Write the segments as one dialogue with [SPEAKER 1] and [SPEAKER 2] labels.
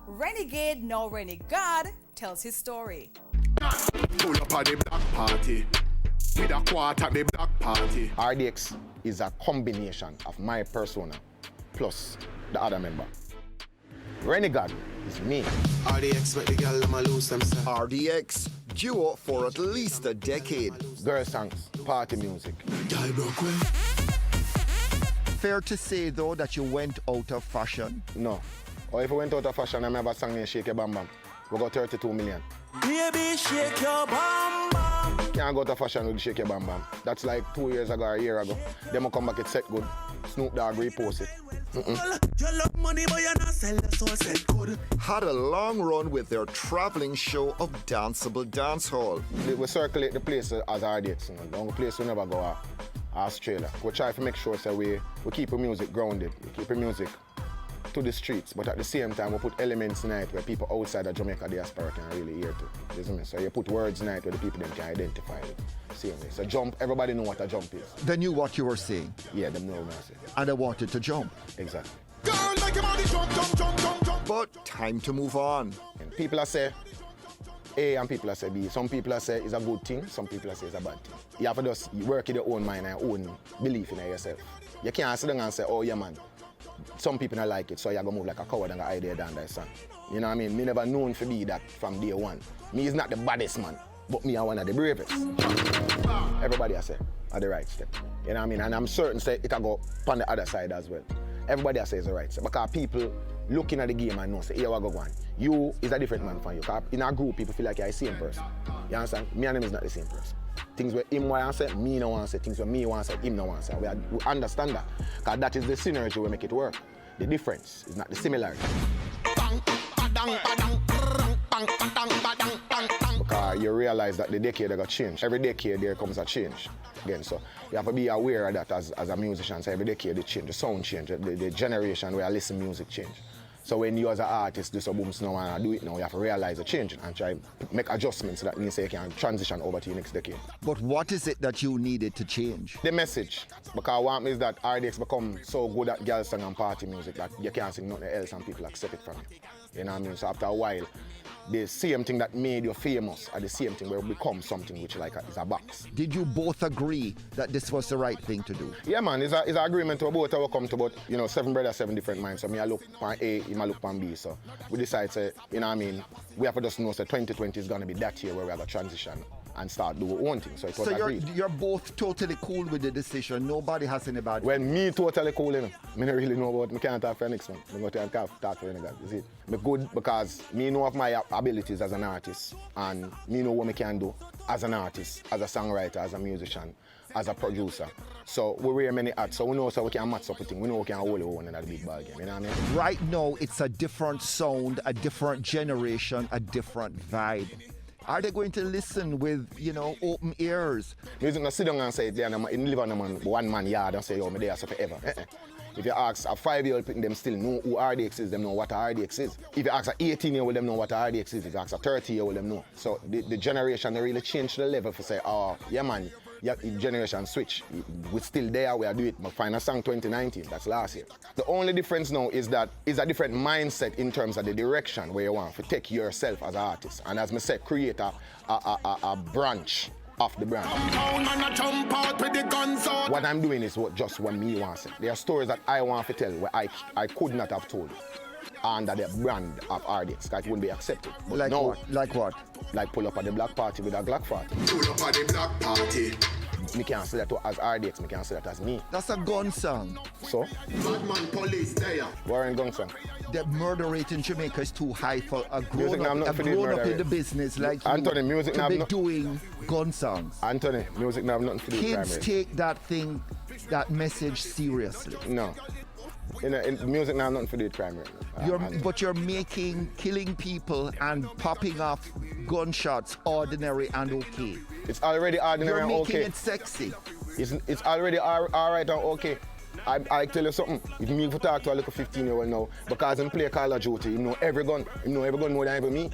[SPEAKER 1] Renegade, no ReniGAD, tells his story.
[SPEAKER 2] Pull up at the black party. With a quarter at the black party.
[SPEAKER 3] RDX is a combination of my persona plus the other member. ReniGAD is me.
[SPEAKER 4] RDX make the girl them a lose themselves.
[SPEAKER 5] RDX, duo for at least a decade.
[SPEAKER 3] Girl songs, party music.
[SPEAKER 4] Girl broke well.
[SPEAKER 5] Fair to say, though, that you went out of fashion?
[SPEAKER 3] No. Or if we went out of fashion and I have a song named Shake Your Bam Bam, we got 32 million.
[SPEAKER 4] Baby, shake your bam bam.
[SPEAKER 3] Can't go to fashion with Shake Your Bam Bam. That's like 2 years ago or a year ago. Them will come back, it set good. Snoop Dogg repost it.
[SPEAKER 4] You love money, but you're not sell the soul set good.
[SPEAKER 5] Had a long run with their traveling show of danceable dancehall.
[SPEAKER 3] We circulate the place as RDX. You know. The only place we never go are Australia. We try to make sure that we keep the music grounded. We keep the music to the streets, but at the same time we put elements in it where people outside of Jamaica diaspora can really hear to. You know? So you put words in it where the people then can identify it. Same way. So jump, everybody know what a jump is.
[SPEAKER 5] They knew what you were saying.
[SPEAKER 3] Yeah, them know what I say.
[SPEAKER 5] And they wanted to jump.
[SPEAKER 3] Exactly.
[SPEAKER 2] Girl, like your body jump, jump, jump, jump, jump.
[SPEAKER 5] But time to move on.
[SPEAKER 3] And people are say A and people are say B. Some people are say it's a good thing, some people are say it's a bad thing. You have to just work in your own mind and own belief in yourself. You can't sit down and say, oh yeah man, some people don't like it, so you're gonna move like a coward and go hide there down there, son. You know what I mean? Me never known to be that from day one. Me is not the baddest man, but me are one of the bravest. Everybody I say are the right step. You know what I mean? And I'm certain say it'll go on the other side as well. Everybody I say is the right step. Because people looking at the game and know say, here we go on. You is a different man from you. Because in our group, people feel like you're the same person. You understand? Me and him is not the same person. Things where him want to say, me no want to say. Things where me want to say, him no want to say. We understand that. Because that is the synergy we make it work. The difference is not the similarity. Because you realize that the decade got changed. Every decade there comes a change. Again, so you have to be aware of that as a musician. So every decade it change, the sound change, the generation where I listen music change. So when you as an artist do some booms now and do it now, you have to realize the change and try make adjustments so that means you can transition over to your next decade.
[SPEAKER 5] But what is it that you needed to change?
[SPEAKER 3] The message. Because what is that RDX become so good at girl song and party music that you can't sing nothing else and people accept it from you. You know what I mean? So after a while, the same thing that made you famous are the same thing where it becomes something which like is a box.
[SPEAKER 5] Did you both agree that this was the right thing to do?
[SPEAKER 3] Yeah man, it's an agreement to both our come to, but you know, 7 brothers, 7 different minds. So me I look on A, him I look on B. So we decide say, you know what I mean, we have to just know that 2020 is gonna be that year where we have a transition and start do our own thing. So it was agreed.
[SPEAKER 5] You're both totally cool with the decision. Nobody has any bad.
[SPEAKER 3] Well, me totally cool, you know. Me don't really know about, me can't talk for next one. Me go to and talk for ReniGAD, you see. Me good because me know of my abilities as an artist and me know what me can do as an artist, as a songwriter, as a musician, as a producer. So we wear many hats, so we know so we can match up with things. We know we can hold our own in that big ball game, you know what I mean?
[SPEAKER 5] Right now, it's a different sound, a different generation, a different vibe. Are they going to listen with, you know, open ears?
[SPEAKER 3] Music not sit down and say, they live on one man yard and say, yo, me there so forever. If you ask a 5-year-old, them still know who RDX is, them know what RDX is. If you ask an 18-year-old, them know what RDX is. If you ask a 30-year-old, them know. So the generation, they really changed the level for say, oh, yeah man, yeah, generation switch. We're still there, we are doing it. My final song 2019, that's last year. The only difference now is that it's a different mindset in terms of the direction where you want to take yourself as an artist. And as I said, create a branch of the brand. What I'm doing is just what me want to say. There are stories that I want to tell where I could not have told under the brand of RDX, that it wouldn't be accepted. But
[SPEAKER 5] like
[SPEAKER 3] no,
[SPEAKER 5] what? Like what?
[SPEAKER 3] Like pull up at the black party with a Glock 40.
[SPEAKER 2] Pull up at the black party.
[SPEAKER 3] Me can't say that as RDX, me can't say that as me.
[SPEAKER 5] That's a gun song.
[SPEAKER 3] So?
[SPEAKER 2] Badman police there.
[SPEAKER 3] Warren gun song.
[SPEAKER 5] The murder rate in Jamaica is too high for a
[SPEAKER 3] Music
[SPEAKER 5] grown up in the
[SPEAKER 3] rate.
[SPEAKER 5] business like
[SPEAKER 3] Anthony,
[SPEAKER 5] you
[SPEAKER 3] music
[SPEAKER 5] to
[SPEAKER 3] now
[SPEAKER 5] be
[SPEAKER 3] not-
[SPEAKER 5] doing gun songs.
[SPEAKER 3] Anthony, music now have nothing to do with crime
[SPEAKER 5] Kids
[SPEAKER 3] rate.
[SPEAKER 5] take that message seriously.
[SPEAKER 3] No. Music now have nothing to do with crime rate.
[SPEAKER 5] But you're making killing people and popping off gunshots ordinary and okay.
[SPEAKER 3] It's already ordinary
[SPEAKER 5] You're
[SPEAKER 3] and
[SPEAKER 5] making
[SPEAKER 3] okay.
[SPEAKER 5] it sexy.
[SPEAKER 3] It's already all right and okay. I tell you something, if me to talk to a little 15-year-old now, because him play Call of Duty, he know every gun more than ever me.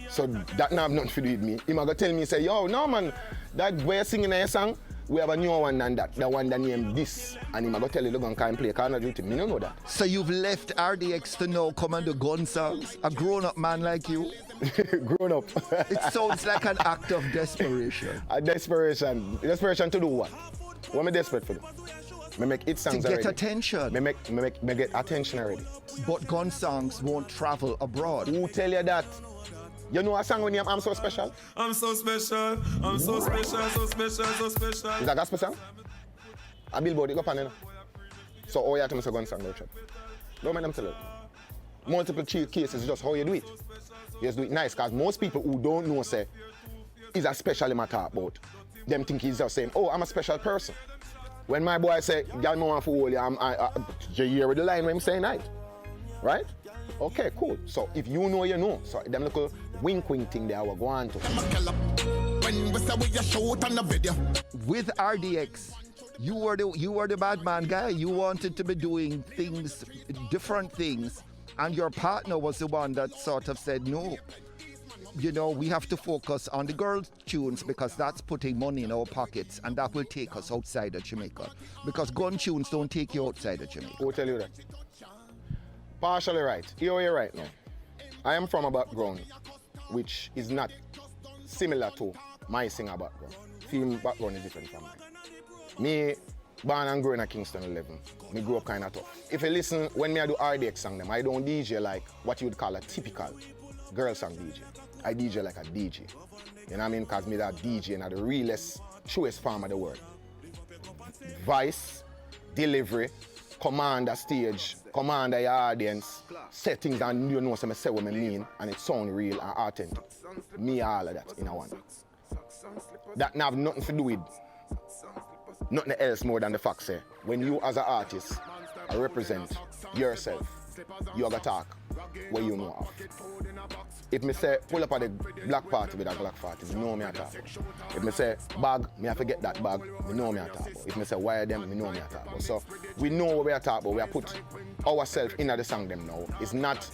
[SPEAKER 3] So that now have nothing to do with me. He might go tell me, say, yo, no man, that way you're singing a song, we have a new one than that. The one that named this. And him I go tell you they're going to come play Call of Duty. Me don't know that.
[SPEAKER 5] So you've left RDX to now come and do gun songs? A grown-up man like you?
[SPEAKER 3] Grown up.
[SPEAKER 5] It sounds like an act of desperation.
[SPEAKER 3] A desperation. Desperation to do what? What am I desperate for? Me make it songs
[SPEAKER 5] To get
[SPEAKER 3] already.
[SPEAKER 5] attention.
[SPEAKER 3] Me get attention already.
[SPEAKER 5] But gun songs won't travel abroad.
[SPEAKER 3] Who tell you that? You know a song when I'm so special?
[SPEAKER 4] I'm so special, I'm so special, so special, so special.
[SPEAKER 3] Is that a gospel song? A billboard, it go pan, you know. So all you have to say gun song, no trap. Don't make them tell you. Multiple cases is just how you do it. You just do it nice, because most people who don't know say, is a special him I talk about. Them think he's just saying, oh, I'm a special person. When my boy say, girl, me want to hold you, you hear with the line when I'm saying that. Right? Okay, cool. So if you know, you know. So them little wink thing there will go on to.
[SPEAKER 5] With RDX, you were the bad man guy. You wanted to be doing things, different things, and your partner was the one that sort of said, no, you know, we have to focus on the girl tunes because that's putting money in our pockets and that will take us outside of Jamaica. Because gun tunes don't take you outside of Jamaica.
[SPEAKER 3] Who tell you that? Partially right. You're right now. I am from a background which is not similar to my singer background. Film background is different from mine. Me, born and grown in Kingston 11. Me grew up kind of tough. If you listen, when me I do RDX song them, I don't DJ like what you would call a typical girl song DJ. I DJ like a DJ. You know what I mean? Because me that DJ and the realest, truest form of the word. Voice, delivery, command the stage, command the audience, settings, and you know so I say what I mean, and it sound real and authentic. Me all of that in a one. That have nothing to do with nothing else more than the fact say, when you as an artist represent yourself, you have to talk what you know of. If me say pull up at the black party with a black party, me know me a talk about. If me say bag, me have to get that bag, me know me a talk about. If me say wire them, me know me a talk about. So we know what we are talking about. We are put ourselves in the song them now. It's not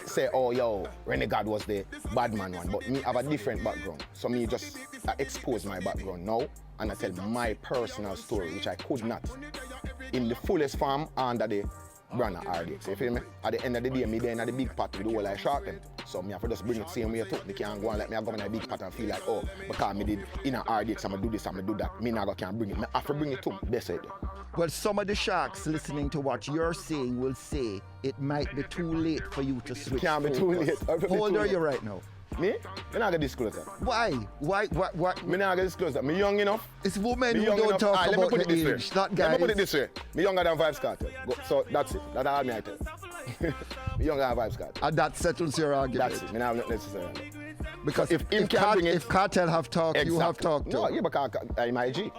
[SPEAKER 3] say, oh yo, ReniGAD was the bad man one, but me have a different background. So me just expose my background now and I tell my personal story, which I could not in the fullest form under the brand of RDX. You feel me? At the end of the day, me then at the big pot with the whole I shot them. So me have to just bring it same way too. Me can't go and let me go in a big pot and feel like, oh, because me did in a RDX, I'm gonna do this, I'm gonna do that. Me now can't bring it. Me have to bring it too. That's it.
[SPEAKER 5] Well, some of the sharks listening to what you're saying will say it might be too late for you to switch.
[SPEAKER 3] Can't be too late.
[SPEAKER 5] How old are you right now?
[SPEAKER 3] Me? Me not gonna disclose that.
[SPEAKER 5] Why? Why?
[SPEAKER 3] Me not gonna disclose that. Me young enough.
[SPEAKER 5] It's women
[SPEAKER 3] Me
[SPEAKER 5] who
[SPEAKER 3] young
[SPEAKER 5] don't
[SPEAKER 3] enough.
[SPEAKER 5] talk
[SPEAKER 3] Let me
[SPEAKER 5] about
[SPEAKER 3] put it
[SPEAKER 5] the
[SPEAKER 3] this way.
[SPEAKER 5] age, not guys.
[SPEAKER 3] Let me put it this way. Me younger than Vibes Cartel. So that's it. That's all me I tell. Me younger than Vibes Cartel.
[SPEAKER 5] And that settles your argument.
[SPEAKER 3] That's it. Me not have nothing necessarily.
[SPEAKER 5] Because
[SPEAKER 3] if him can't bring it,
[SPEAKER 5] if Cartel have talked,
[SPEAKER 3] exactly.
[SPEAKER 5] you have talked too.
[SPEAKER 3] No, yeah, because I'm my G.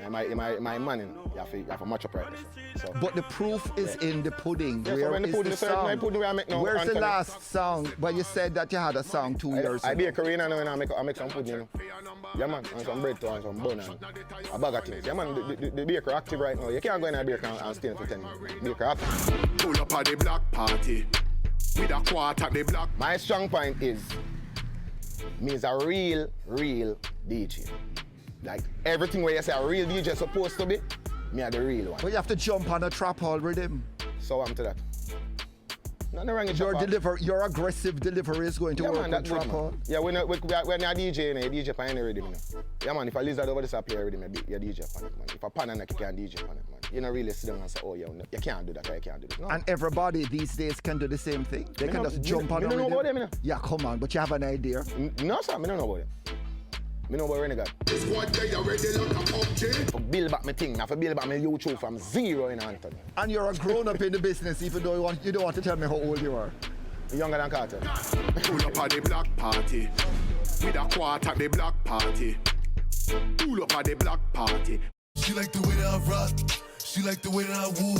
[SPEAKER 3] My man, you have to match up right there. So.
[SPEAKER 5] But the proof is in the pudding.
[SPEAKER 3] Yeah, so
[SPEAKER 5] Where
[SPEAKER 3] when
[SPEAKER 5] is
[SPEAKER 3] the pudding,
[SPEAKER 5] the
[SPEAKER 3] so
[SPEAKER 5] song?
[SPEAKER 3] when the pudding I make now,
[SPEAKER 5] Where's the
[SPEAKER 3] Anthony?
[SPEAKER 5] last song? But you said that you had a song 2 years
[SPEAKER 3] I
[SPEAKER 5] ago.
[SPEAKER 3] be a Korean and I make some pudding, you know. Yeah, man, and some bread too, and some bun and a bag of things. Yeah, man, the baker active right now. You can't go in a baker and stay for 10 minutes. Baker active.
[SPEAKER 2] Pull up at the black party with a quart at the black.
[SPEAKER 3] My strong point is, me is a real DJ. Like, everything where you say a real DJ is supposed to be, me are the real one.
[SPEAKER 5] But you have to jump on a trap hall rhythm.
[SPEAKER 3] So I'm to that. Nothing wrong with
[SPEAKER 5] Your aggressive delivery is going to work on trap hall.
[SPEAKER 3] Yeah, when you're DJ, you DJ on any rhythm, you know. Yeah, man, if I lizard over this up here rhythm, you DJ on it, man. If I pan on it, you can't DJ on it, man. You don't really sit down and say, oh, yo, you can't do that, or you can't do this. No.
[SPEAKER 5] And everybody these days can do the same thing. They can just jump on a
[SPEAKER 3] rhythm. I don't know about them, you know.
[SPEAKER 5] Yeah, come on, but you have an idea.
[SPEAKER 3] No, sir, I don't know about them. I know about ReniGAD.
[SPEAKER 2] This one day you ready like a PUBG.
[SPEAKER 3] For build back my thing, I for build back my YouTube from zero in Anthony.
[SPEAKER 5] And you're a grown-up in the business, even though you don't want to tell me how old you are.
[SPEAKER 3] Younger than Carter.
[SPEAKER 2] Pull up at the black party with a quart at the black party. Pull up at the black party.
[SPEAKER 4] She like the way that I rock. She like the way that I woo.